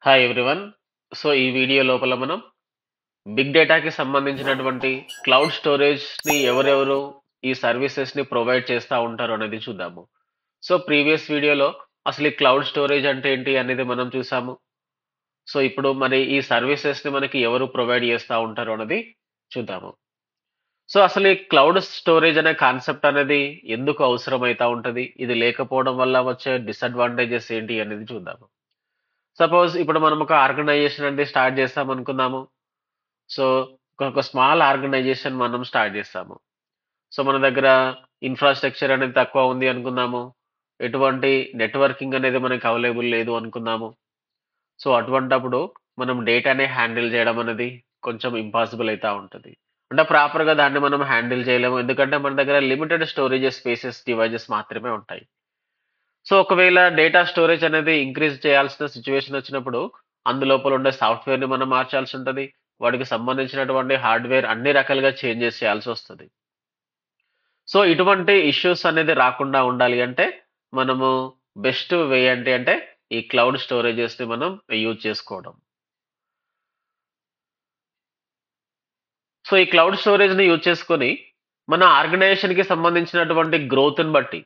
Hi everyone. So ఈ video లోపల మనం బిగ్ డేటాకి సంబంధించినటువంటి క్లౌడ్ స్టోరేజ్ని ఎవరెవరు ఈ సర్వీసెస్ని ప్రొవైడ్ చేస్తూ ఉంటారు అనేది చూద్దాము. సో ప్రీవియస్ వీడియోలో అసలు ఈ క్లౌడ్ స్టోరేజ్ అంటే ఏంటి అనేది మనం చూసాము. సో ఇప్పుడు మరి ఈ సర్వీసెస్ని మనకి ఎవరు ప్రొవైడ్ చేస్తూ ఉంటారు అనేది చూద్దాము. సో అసలు ఈ క్లౌడ్ స్టోరేజ్ అనే కాన్సెప్ట్ అనేది ఎందుకు అవసరమైతా ఉంటుంది, ఇది లేకపోవడం వల్ల వచ్చే డిసడ్వాంటేజెస్ ఏంటి అనేది చూద్దాము. సపోజ్ ఇప్పుడు మనం ఒక ఆర్గనైజేషన్ అనేది స్టార్ట్ చేస్తాం అనుకుందాము. సో ఒక స్మాల్ ఆర్గనైజేషన్ మనం స్టార్ట్ చేస్తాము. సో మన దగ్గర ఇన్ఫ్రాస్ట్రక్చర్ అనేది తక్కువ ఉంది అనుకుందాము. ఎటువంటి నెట్వర్కింగ్ అనేది మనకి అవైలబుల్ లేదు అనుకుందాము. సో అటువంటప్పుడు మనం డేటాని హ్యాండిల్ చేయడం అనేది కొంచెం ఇంపాసిబుల్ అయితా ఉంటది. అంటే ప్రాపర్‌గా దాన్ని మనం హ్యాండిల్ చేయలేము. ఎందుకంటే మన దగ్గర లిమిటెడ్ స్టోరేజెస్ స్పేసెస్, డివైజెస్ మాత్రమే ఉంటాయి. సో ఒకవేళ డేటా స్టోరేజ్ అనేది ఇంక్రీజ్ చేయాల్సిన సిచ్యువేషన్ వచ్చినప్పుడు అందులోపల ఉండే సాఫ్ట్‌వేర్‌ని మనం మార్చాల్సి ఉంటది. వాటికి సంబంధించినటువంటి హార్డ్‌వేర్ అన్ని రకాలుగా చేంజెస్ చేయాల్సి వస్తది. సో ఇటువంటి ఇష్యూస్ అనేది రాకుండా ఉండాలి అంటే మనము బెస్ట్ వే ఏంటి అంటే ఈ క్లౌడ్ స్టోరేజెస్‌ని మనం యూజ్ చేసుకోవడం. సో ఈ క్లౌడ్ స్టోరేజ్‌ని యూజ్ చేసుకొని మన ఆర్గనైజేషన్‌కి సంబంధించినటువంటి గ్రోత్‌ని బట్టి,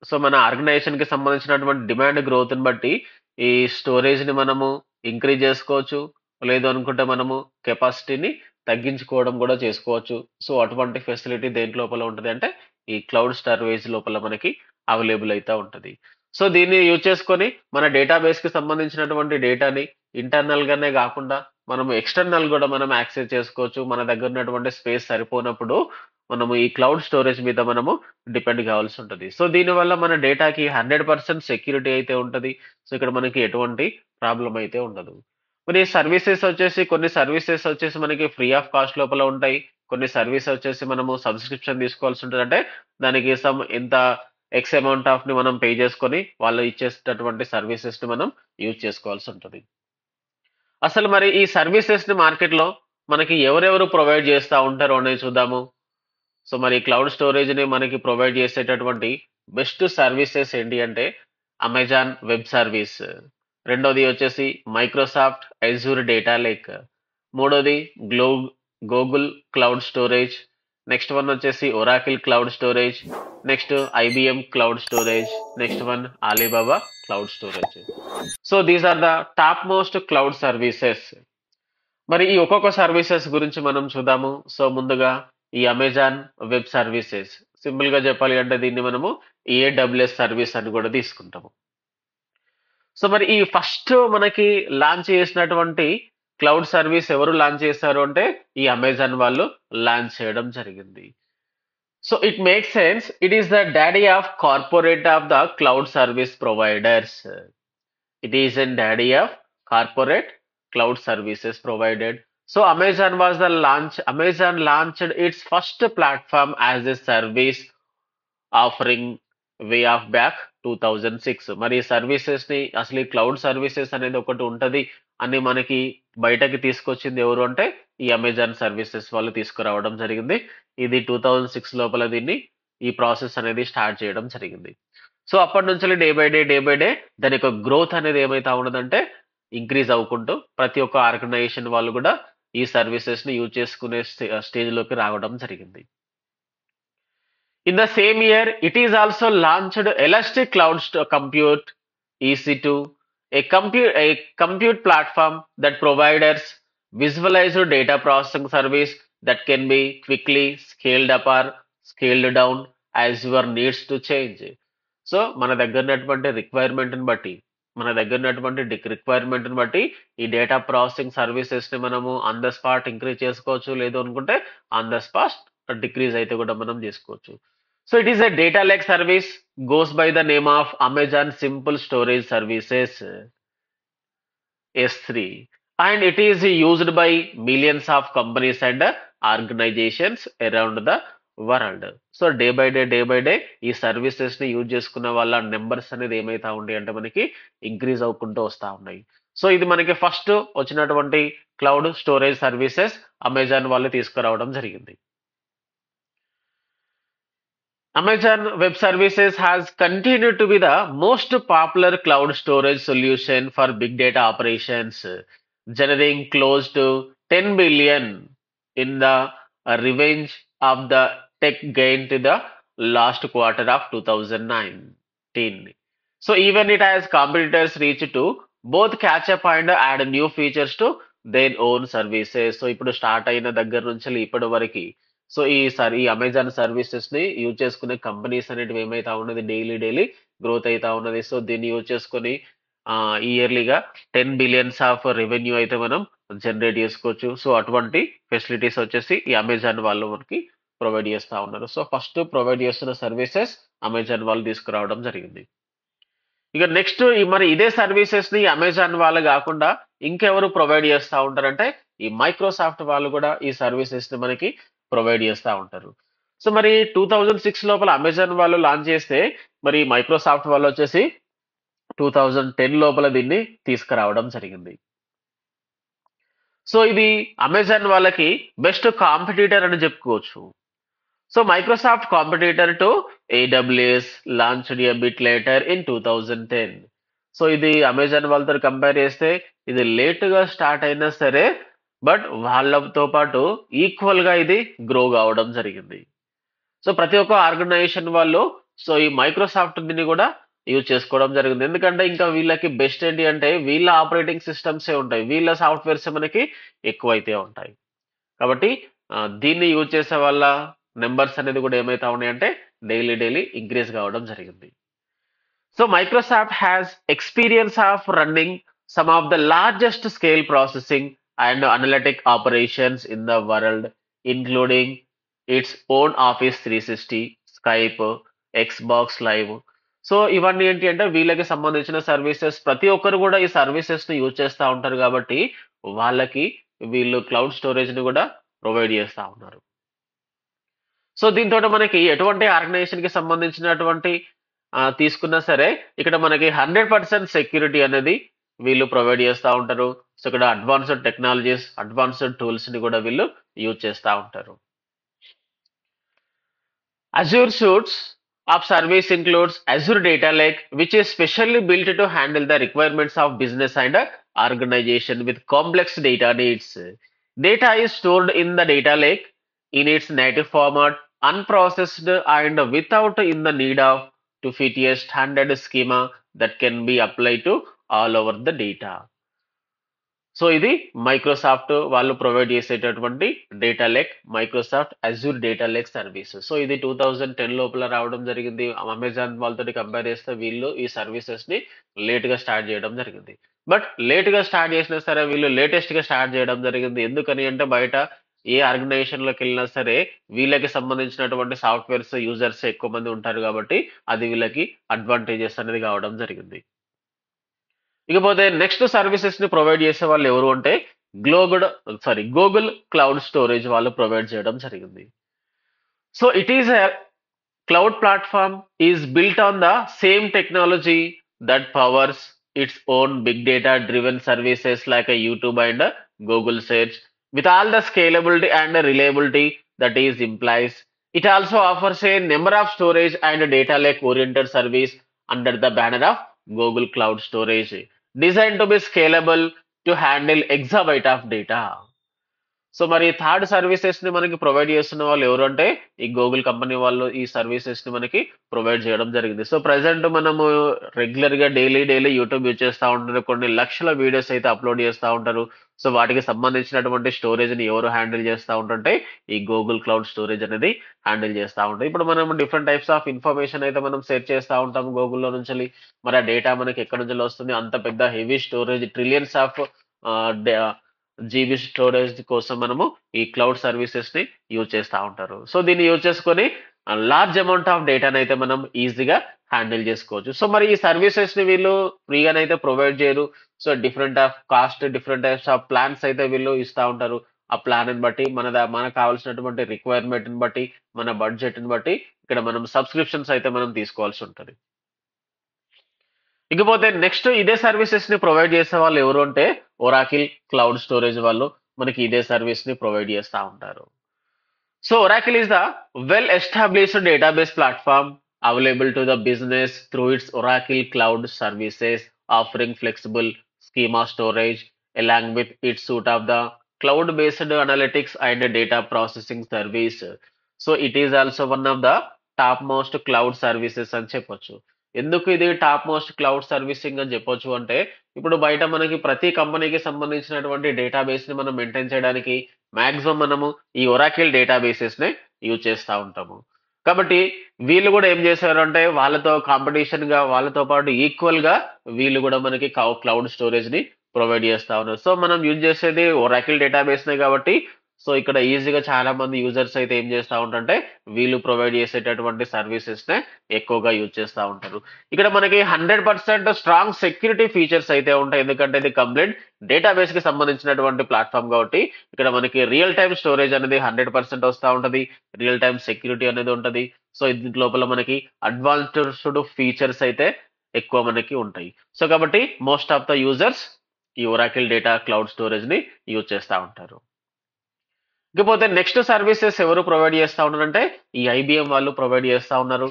సో మన ఆర్గనైజేషన్‌కి సంబంధించినటువంటి డిమాండ్ గ్రోత్‌ని బట్టి ఈ స్టోరేజ్‌ని మనము ఇంక్రీజ్ చేసుకోవచ్చు. లేదు అనుకుంటే మనము కెపాసిటీని తగ్గించుకోవడం కూడా చేసుకోవచ్చు. సో అటువంటి ఫెసిలిటీ దేంటి లోపల ఉంటది అంటే ఈ క్లౌడ్ స్టోరేజ్ లోపల మనకి అవైలబుల్ అయితా ఉంటది. సో దీన్ని యూజ్ చేసుకొని మన డేటాబేస్‌కి సంబంధించినటువంటి డేటాని ఇంటర్నల్‌గానే గాకుండా మనము ఎక్స్‌టర్నల్ గూడా మనం యాక్సెస్ చేసుకోవచ్చు. మన దగ్గర ఉన్నటువంటి స్పేస్ సరిపోనప్పుడు మనము ఈ క్లౌడ్ స్టోరేజ్ మీద మనము డిపెండ్ కావాల్సి ఉంటది. సో దీనివల్ల మన డేటాకి 100% సెక్యూరిటీ అయితే ఉంటది. సో ఇక్కడ మనకి ఎటువంటి ప్రాబ్లమ్ అయితే ఉండదు. మరి కొన్ని సర్వీసెస్ వచ్చేసి మనకి ఫ్రీ ఆఫ్ కాస్ట్ లోపల ఉంటాయి. కొన్ని సర్వీస్ వచ్చేసి మనము సబ్స్క్రిప్షన్ తీసుకోవాల్సి ఉంటది. అంటే దానికి ఇంత ఎక్స్ అమౌంట్ ఆఫ్‌ని మనం పే చేసుకొని వాళ్ళు ఇచ్చేటటువంటి సర్వీసెస్‌ని మనం యూజ్ చేసుకోవాల్సి ఉంటది. అసలు మరి ఈ సర్వీసెస్‌ని మార్కెట్‌లో మనకి ఎవరెవరు ప్రొవైడ్ చేస్తా ఉంటారో అనేది చూద్దాము. సో మరి క్లౌడ్ స్టోరేజ్‌ని మనకి ప్రొవైడ్ చేసేటటువంటి బెస్ట్ సర్వీసెస్ ఏంటి అంటే అమెజాన్ వెబ్ సర్వీస్. రెండోది వచ్చేసి మైక్రోసాఫ్ట్ అజూర్ డేటా లేక్. మూడోది గ్లో Google cloud storage. Next one వచ్చేసి Oracle cloud storage. Next IBM cloud storage. Next one Alibaba cloud storage. So these are the top most cloud services. మరి ఈ ఒక్కొక్క services గురించి మనం చూద్దాము. సో ముందుగా ఈ అమెజాన్ వెబ్ సర్వీసెస్. సింపుల్ గా చెప్పాలి అంటే దీన్ని మనము ఏడబ్ల్యూఎస్ సర్వీస్ అని కూడా తీసుకుంటాము. సో మరి ఈ ఫస్ట్ మనకి లాంచ్ చేసినటువంటి క్లౌడ్ సర్వీస్ ఎవరు లాంచ్ చేశారు అంటే ఈ అమెజాన్ వాళ్ళు లాంచ్ చేయడం జరిగింది. So it makes sense. It is the daddy of corporate of the cloud service providers. It is a daddy of corporate cloud services provided. So Amazon launched its first platform as a service offering way of back 2006. మరి services ని అసలు ఈ cloud services అనేది ఒకటి ఉంటది అని మనకి బయటకి తీసుకొచ్చింది ఎవరు అంటే ఈ అమెజాన్ సర్వీసెస్ వాళ్ళు తీసుకురావడం జరిగింది. ఇది 2006 లోపల దీన్ని ఈ ప్రాసెస్ అనేది స్టార్ట్ చేయడం జరిగింది. సో అప్పటి నుంచి డే బై డే దాని యొక్క గ్రోత్ అనేది ఏమైతా ఉన్నదంటే ఇంక్రీజ్ అవ్వుకుంటూ ప్రతి ఒక్క ఆర్గనైజేషన్ వాళ్ళు కూడా ఈ సర్వీసెస్ ని యూజ్ చేసుకునే స్టేజ్ లోకి రావడం జరిగింది. In the same year, it is also launched Elastic Cloud Compute EC2, a compute platform that provides visualized data processing service that can be quickly scaled up or scaled down as your needs to change. So మన దగ్గర ఉన్నటువంటి requirement బట్టి ఈ data processing services ని మనము on the spot increase చేసుకోవచ్చు, లేదు అనుకుంటే ఆన్ ద స్పాట్ డిక్రీజ్ అయితే కూడా మనం చేసుకోవచ్చు. So it is a data lake service, goes by the name of Amazon Simple Storage Services S3, and it is used by millions of companies and organizations around the world. So day by day ఈ services ని use చేసుకున్న వాళ్ళ numbers అనేది ఏమైతా ఉంటాయి అంటే మనకి increase అవ్వుకుంటూ వస్తా ఉన్నాయి. సో ఇది మనకి ఫస్ట్ వచ్చినటువంటి క్లౌడ్ స్టోరేజ్ సర్వీసెస్ అమెజాన్ వాళ్ళు తీసుకురావడం జరిగింది. Amazon Web Services has continued to be the most popular cloud storage solution for big data operations, generating close to 10 billion in the revenge of the tech gain to the last quarter of 2019. So even it has competitors reach to both catch up and add new features to their own services. So ఇప్పుడు start అయిన దగ్గర నుంచి ఇప్పటి వరకు so ఈ Amazon services ని use చేసుకునే companies అనేటివి ఏమైతా ఉన్నది డైలీ గ్రోత్ అవుతా ఉన్నది. సో దీన్ని యూజ్ చేసుకొని ఇయర్లీగా 10 బిలియన్స్ ఆఫ్ రెవెన్యూ అయితే మనం జనరేట్ చేసుకోవచ్చు. సో అటువంటి ఫెసిలిటీస్ వచ్చేసి ఈ అమెజాన్ వాళ్ళు మనకి ప్రొవైడ్ చేస్తా ఉన్నారు. సో ఫస్ట్ ప్రొవైడ్ చేస్తున్న సర్వీసెస్ అమెజాన్ వాళ్ళు తీసుకురావడం జరిగింది. ఇక నెక్స్ట్ మరి ఇదే సర్వీసెస్ ని అమెజాన్ వాళ్ళు కాకుండా ఇంకెవరు ప్రొవైడ్ చేస్తా ఉంటారంటే ఈ మైక్రోసాఫ్ట్ వాళ్ళు కూడా ఈ సర్వీసెస్ ని మనకి ప్రొవైడ్ చేస్తా ఉంటారు. సో మరి 2006 లోపల అమెజాన్ వాళ్ళు లాంచ్ చేస్తే మరి మైక్రోసాఫ్ట్ వాళ్ళు వచ్చేసి 2010 లోపల దీన్ని తీసుకురావడం జరిగింది. సో ఇది అమెజాన్ వాళ్ళకి బెస్ట్ కాంపిటీటర్ అని చెప్పుకోవచ్చు. So Microsoft competitor to AWS launched a bit later in 2010. So ఇది అమెజాన్ వాళ్ళతో కంపేర్ చేస్తే ఇది లేట్ గా స్టార్ట్ అయినా సరే బట్ వాళ్ళతో పాటు ఈక్వల్ గా ఇది గ్రో కావడం జరిగింది. సో ప్రతి ఒక్క ఆర్గనైజేషన్ వాళ్ళు సో ఈ మైక్రోసాఫ్ట్ దీన్ని కూడా యూజ్ చేసుకోవడం జరిగింది. ఎందుకంటే ఇంకా వీళ్ళకి బెస్ట్ ఏంటి అంటే వీళ్ళ ఆపరేటింగ్ సిస్టమ్సే ఉంటాయి, వీళ్ళ సాఫ్ట్వేర్స్ మనకి ఎక్కువైతే ఉంటాయి. కాబట్టి దీన్ని యూజ్ చేసే వాళ్ళ నెంబర్స్ అనేది కూడా ఏమైతా ఉన్నాయంటే డైలీ ఇంక్రీజ్ కావడం జరిగింది. So Microsoft has experience of running some of the largest scale processing and analytic operations in the world including its own office 360, Skype, Xbox live. So ఇవన్నీ ఏంటి అంటే వీళ్ళకి సంబంధించిన సర్వీసెస్ ప్రతి ఒక్కరు కూడా ఈ సర్వీసెస్ ని యూజ్ చేస్తూ ఉంటారు కాబట్టి వాళ్ళకి వీళ్ళు క్లౌడ్ స్టోరేజ్ ని కూడా ప్రొవైడ్ చేస్తూ ఉన్నారు. సో దీంతో మనకి ఎటువంటి ఆర్గనైజేషన్ కి సంబంధించినటువంటి తీసుకున్నా సరే ఇక్కడ మనకి 100% సెక్యూరిటీ అనేది వీళ్ళు ప్రొవైడ్ చేస్తూ ఉంటారు. సో ఇక్కడ అడ్వాన్స్డ్ టెక్నాలజీస్, అడ్వాన్స్డ్ టూల్స్ ని కూడా వీళ్ళు యూజ్ చేస్తూ ఉంటారు. Azure suites of service includes Azure Data Lake, which is specially built to handle the requirements of business and organization with complex data needs. Data is stored in the data lake in its native format, unprocessed and without in the need of to fit a standard schema that can be applied to all over the data. So ఇది Microsoft వాళ్ళు provide చేసేటటువంటి data lake, Microsoft Azure data lake service. So ఇది 2010 లోపల రావడం జరిగింది. Amazon వాళ్ళతో compare చేస్తే వీళ్ళు ఈ సర్వీసెస్ ని లేట్ గా స్టార్ట్ చేయడం జరిగింది. బట్ లేట్ గా స్టార్ట్ చేసినా సరే వీళ్ళు లేటెస్ట్ గా స్టార్ట్ చేయడం జరిగింది. ఎందుకని అంటే బయట ఏ ఆర్గనైజేషన్ లోకి వెళ్ళినా సరే వీళ్ళకి సంబంధించినటువంటి సాఫ్ట్వేర్స్ యూజర్స్ ఎక్కువ మంది ఉంటారు కాబట్టి అది వీళ్ళకి అడ్వాంటేజెస్ అనేది కావడం జరిగింది. ఇకపోతే నెక్స్ట్ సర్వీసెస్ ని ప్రొవైడ్ చేసే వాళ్ళు ఎవరు అంటే గూగుల్ క్లౌడ్ స్టోరేజ్ వాళ్ళు ప్రొవైడ్ చేయడం జరిగింది. So it is a cloud platform is built on the same technology that powers its own big data driven services like YouTube and Google search with all the scalability and reliability that is implies. It also offers a number of storage and data lake oriented service under the banner of Google Cloud Storage, designed to be scalable to handle exabyte of data. So మరి third services ని మనకి provide చేస్తున్న వాళ్ళు ఎవరు అంటే ఈ Google company వాళ్ళు ఈ సర్వీసెస్ ని మనకి ప్రొవైడ్ చేయడం జరిగింది. సో ప్రెసెంట్ మనము రెగ్యులర్ గా డైలీ యూట్యూబ్ యూజ్ చేస్తూ ఉంటారు, కొన్ని లక్షల వీడియోస్ అయితే అప్లోడ్ చేస్తూ ఉంటారు. సో వాటికి సంబంధించినటువంటి స్టోరేజ్ ని ఎవరు హ్యాండిల్ చేస్తూ ఉంటుంటే ఈ గూగుల్ క్లౌడ్ స్టోరేజ్ అనేది హ్యాండిల్ చేస్తూ ఉంటాయి. ఇప్పుడు మనం డిఫరెంట్ టైప్స్ ఆఫ్ ఇన్ఫర్మేషన్ అయితే మనం సెర్చ్ చేస్తూ ఉంటాం గూగుల్లో నుంచి. మరి ఆ డేటా మనకి ఎక్కడి నుంచి వస్తుంది, అంత పెద్ద heavy storage trillions of GB storage కోసం మనము ఈ క్లౌడ్ సర్వీసెస్ ని యూజ్ చేస్తూ ఉంటారు. సో దీన్ని యూజ్ చేసుకొని లార్జ్ అమౌంట్ ఆఫ్ డేటాని అయితే మనం ఈజీగా హ్యాండిల్ చేసుకోవచ్చు. సో మరి ఈ సర్వీసెస్ ని వీళ్ళు ఫ్రీగానైతే ప్రొవైడ్ చేయరు. So different of cost, different types of plans అయితే వీళ్ళు ఇస్తూ ఉంటారు. ఆ ప్లాన్ ని బట్టి మనకు కావాల్సినటువంటి రిక్వైర్మెంట్ ని బట్టి, మన బడ్జెట్ ని బట్టి ఇక్కడ మనం సబ్స్క్రిప్షన్స్ అయితే మనం తీసుకోవాల్సి ఉంటుంది. ఇకపోతే నెక్స్ట్ ఇదే సర్వీసెస్ ని ప్రొవైడ్ చేసే వాళ్ళు ఎవరు అంటే ఒరాకిల్ క్లౌడ్ స్టోరేజ్ వాళ్ళు మనకి ఇదే సర్వీస్ ని ప్రొవైడ్ చేస్తూ ఉంటారు. So Oracle is the well-established database platform available to the business through its Oracle Cloud services, offering flexible schema storage along with its suite of the cloud-based analytics and data processing service. So it is also one of the topmost cloud services అని చెప్పొచ్చు. ఎందుకు ఇది top most cloud servicing అని చెప్పొచ్చు అంటే ఇప్పుడు బయట మనకి ప్రతి కంపెనీకి సంబంధించినటువంటి డేటాబేస్ ని మనం మెయింటైన్ చేయడానికి మాక్సిమం మనము ఈ ఒరాకిల్ డేటాబేసెస్ ని యూజ్ చేస్తూ ఉంటాము. కాబట్టి వీళ్ళు కూడా ఏం చేశారు అంటే వాళ్ళతో కాంపిటీషన్ గా వాళ్ళతో పాటు ఈక్వల్ గా వీళ్ళు కూడా మనకి క్లౌడ్ స్టోరేజ్ ని ప్రొవైడ్ చేస్తా ఉన్నారు. సో మనం యూజ్ చేసేది ఒరాకిల్ డేటాబేస్ నే కాబట్టి సో ఇక్కడ ఈజీగా చాలా మంది యూజర్స్ అయితే ఏం చేస్తా ఉంటారంటే వీళ్ళు ప్రొవైడ్ చేసేటటువంటి సర్వీసెస్ నే ఎక్కువగా యూజ్ చేస్తూ ఉంటారు. ఇక్కడ మనకి 100% స్ట్రాంగ్ సెక్యూరిటీ ఫీచర్స్ అయితే ఉంటాయి. ఎందుకంటే ఇది కంప్లీట్ డేటాబేస్ కి సంబంధించినటువంటి ప్లాట్ఫామ్ కాబట్టి ఇక్కడ మనకి రియల్ టైమ్ స్టోరేజ్ అనేది 100% వస్తూ ఉంటది. రియల్ టైమ్ సెక్యూరిటీ అనేది ఉంటది. సో ఇది లోపల మనకి అడ్వాన్స్డ్ ఫీచర్స్ అయితే ఎక్కువ మనకి ఉంటాయి. సో కాబట్టి మోస్ట్ ఆఫ్ ద యూజర్స్ ఈ ఒరాకిల్ డేటా క్లౌడ్ స్టోరేజ్ ని యూజ్ చేస్తూ ఉంటారు. ఇకపోతే నెక్స్ట్ సర్వీసెస్ ఎవరు ప్రొవైడ్ చేస్తా ఉన్నారంటే ఈ ఐబిఎం వాళ్ళు ప్రొవైడ్ చేస్తా ఉన్నారు.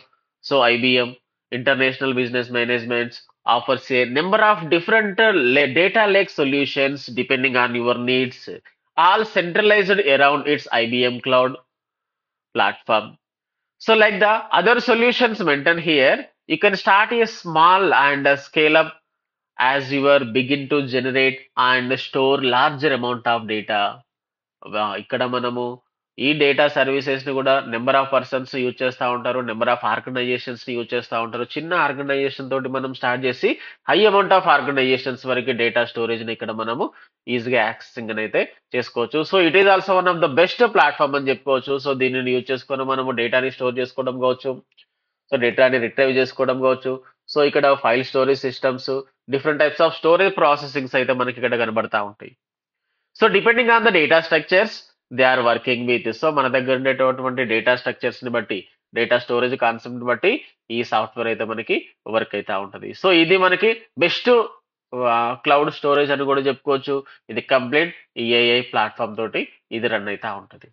So IBM international business managements offers a number of different data lake solutions depending on your needs, all centralized around its IBM cloud platform. So like the other solutions mentioned here, you can start a small and scale up as you are begin to generate and store larger amount of data. ఇక్కడ మనము ఈ data services ని కూడా number of persons use చేస్తూ ఉంటారు, number of organisations ని use చేస్తూ ఉంటారు. చిన్న ఆర్గనైజేషన్ తోటి మనం స్టార్ట్ చేసి హై అమౌంట్ ఆఫ్ ఆర్గనైజేషన్స్ వరకు డేటా స్టోరేజ్ ని ఇక్కడ మనము ఈజీగా యాక్సెసింగ్ అయితే చేసుకోవచ్చు. So it is also one of the best platform అని చెప్పుకోవచ్చు. సో దీనిని యూజ్ చేసుకొని మనము డేటాని స్టోర్ చేసుకోవడం కావచ్చు, సో డేటాని రిట్రైవ్ చేసుకోవడం కావచ్చు. సో ఇక్కడ file storage systems, different types of storage processings అయితే మనకి ఇక్కడ కనబడతా ఉంటాయి. So depending on the data structures they are working with. So మన దగ్గర ఉండేటటువంటి డేటా స్ట్రక్చర్స్ ని బట్టి, డేటా స్టోరేజ్ కాన్సెప్ట్ బట్టి ఈ సాఫ్ట్వేర్ అయితే మనకి వర్క్ అవుతా ఉంటది. సో ఇది మనకి బెస్ట్ క్లౌడ్ స్టోరేజ్ అని కూడా చెప్పుకోవచ్చు. ఇది కంప్లీట్ ఏఐ ప్లాట్ఫామ్ తోటి ఇది రన్ అవుతా ఉంటది.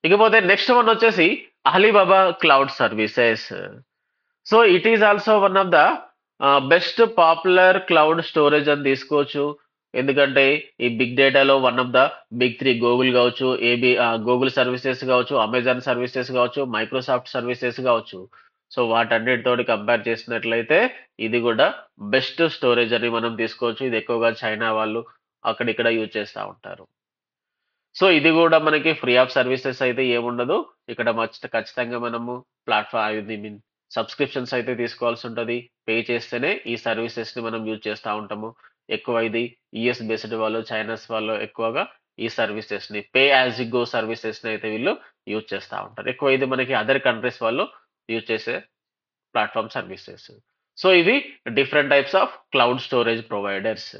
ఇకపోతే నెక్స్ట్ వన్ వచ్చేసి Alibaba cloud services. So it is also one of the best popular cloud storage అని తీసుకోవచ్చు. ఎందుకంటే ఈ బిగ్ డేటాలో one of the big 3 Google కావచ్చు, గూగుల్ సర్వీసెస్ కావచ్చు, అమెజాన్ సర్వీసెస్ కావచ్చు, మైక్రోసాఫ్ట్ సర్వీసెస్ కావచ్చు. సో వాటన్నిటితోటి కంపేర్ చేసినట్లయితే ఇది కూడా బెస్ట్ స్టోరేజ్ అని మనం తీసుకోవచ్చు. ఇది ఎక్కువగా చైనా వాళ్ళు అక్కడిక్కడ యూజ్ చేస్తూ ఉంటారు. సో ఇది కూడా మనకి ఫ్రీ ఆఫ్ సర్వీసెస్ అయితే ఏముండదు. ఇక్కడ ఖచ్చితంగా మనము ప్లాట్ఫామ్ సబ్స్క్రిప్షన్స్ అయితే తీసుకోవాల్సి ఉంటుంది. పే చేస్తేనే ఈ సర్వీసెస్ ని మనం యూజ్ చేస్తూ ఉంటాము. ఎక్కువ ఇది యుఎస్ బేస్డ్ వాళ్ళు, చైనాస్ వాళ్ళు ఎక్కువగా ఈ సర్వీసెస్ ని pay as you go services ని అయితే వీళ్ళు యూజ్ చేస్తూ ఉంటారు. ఎక్కువ ఇది మనకి అదర్ కంట్రీస్ వాళ్ళు యూజ్ చేసే ప్లాట్ఫామ్ సర్వీసెస్. సో ఇవి different types of cloud storage providers.